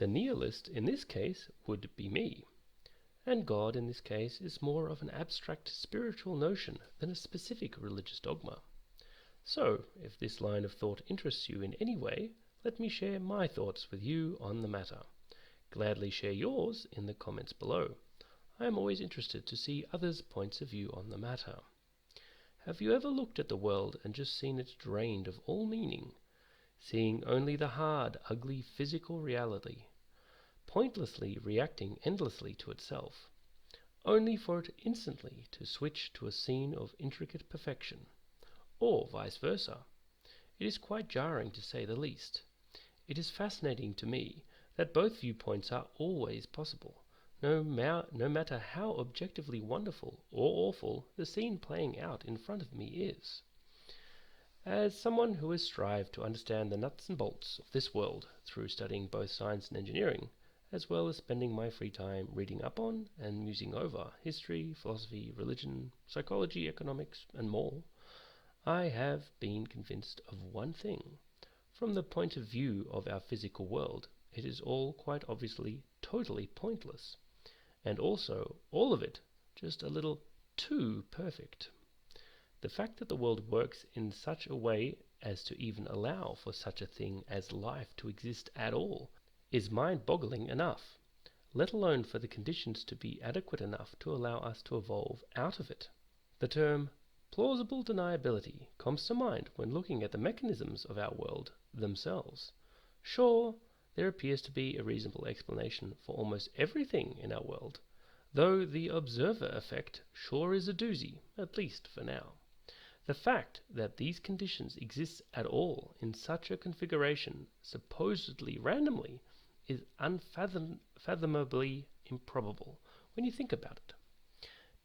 The nihilist in this case would be me, and God in this case is more of an abstract spiritual notion than a specific religious dogma. So, if this line of thought interests you in any way, let me share my thoughts with you on the matter. Gladly share yours in the comments below. I am always interested to see others' points of view on the matter. Have you ever looked at the world and just seen it drained of all meaning, seeing only the hard, ugly physical reality, pointlessly reacting endlessly to itself, only for it instantly to switch to a scene of intricate perfection, or vice versa? It is quite jarring, to say the least. It is fascinating to me that both viewpoints are always possible, no matter how objectively wonderful or awful the scene playing out in front of me is. As someone who has strived to understand the nuts and bolts of this world through studying both science and engineering, as well as spending my free time reading up on and musing over history, philosophy, religion, psychology, economics, and more, I have been convinced of one thing. From the point of view of our physical world, it is all quite obviously totally pointless, and also all of it just a little too perfect. The fact that the world works in such a way as to even allow for such a thing as life to exist at all is mind-boggling enough, let alone for the conditions to be adequate enough to allow us to evolve out of it. The term plausible deniability comes to mind when looking at the mechanisms of our world themselves. Sure, there appears to be a reasonable explanation for almost everything in our world, though the observer effect sure is a doozy, at least for now. The fact that these conditions exist at all in such a configuration, supposedly randomly, is unfathomably improbable when you think about it.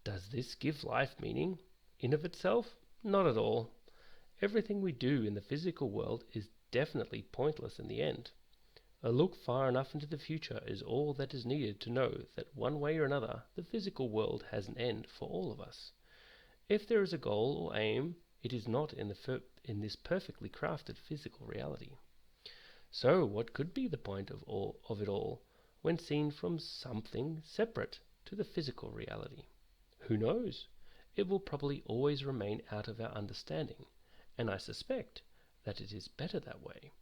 Does this give life meaning in of itself? Not at all. Everything we do in the physical world is definitely pointless in the end. A look far enough into the future is all that is needed to know that one way or another the physical world has an end for all of us. If there is a goal or aim, it is not in this perfectly crafted physical reality. So what could be the point of it all when seen from something separate to the physical reality? Who knows? It will probably always remain out of our understanding, and I suspect that it is better that way,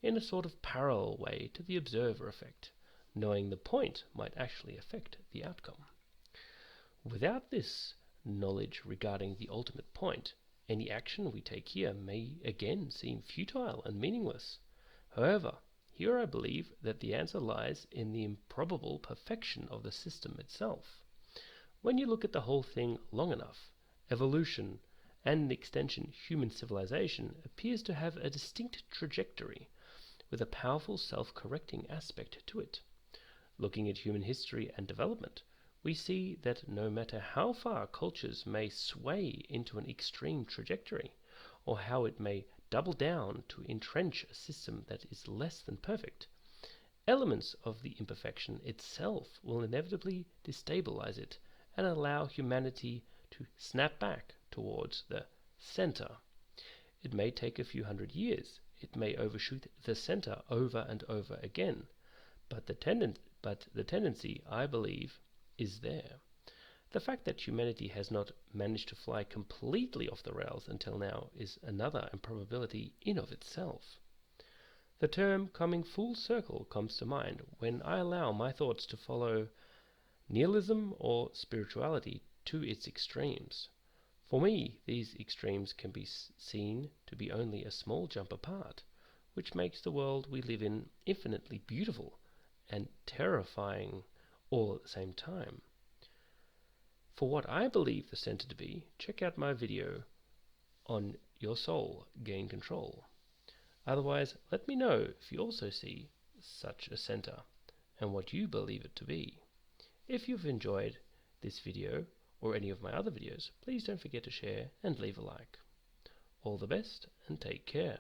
in a sort of parallel way to the observer effect, knowing the point might actually affect the outcome. Without this knowledge regarding the ultimate point, any action we take here may again seem futile and meaningless. However, here I believe that the answer lies in the improbable perfection of the system itself. When you look at the whole thing long enough, evolution, and in extension human civilization appears to have a distinct trajectory, with a powerful self-correcting aspect to it. Looking at human history and development, we see that no matter how far cultures may sway into an extreme trajectory, or how it may double down to entrench a system that is less than perfect, elements of the imperfection itself will inevitably destabilize it and allow humanity to snap back towards the center. It may take a few hundred years, it may overshoot the center over and over again, but the tendency, I believe, is there. The fact that humanity has not managed to fly completely off the rails until now is another improbability in of itself. The term coming full circle comes to mind when I allow my thoughts to follow nihilism or spirituality to its extremes. For me, these extremes can be seen to be only a small jump apart, which makes the world we live in infinitely beautiful and terrifying all at the same time. For what I believe the center to be, check out my video on Your Soul Gain Control. Otherwise, let me know if you also see such a center and what you believe it to be. If you've enjoyed this video or any of my other videos, please don't forget to share and leave a like. All the best and take care.